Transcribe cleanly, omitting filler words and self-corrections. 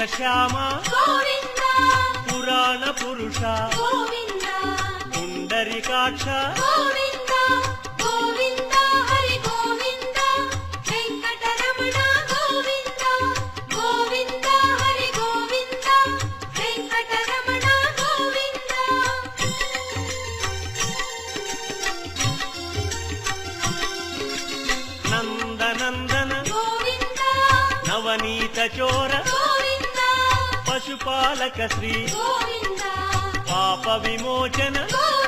శ్యామ గోవింద పురాణ పురుష గోవింద పుండరీకాక్ష గోవింద గోవింద హరి గోవింద వెంకటరమణ గోవింద గోవింద హరి గోవింద వెంకటరమణ గోవింద నందనందన గోవింద నవనీత చోర గోవింద పశుపాలక శ్రీ గోవింద పాప విమోచన గోవింద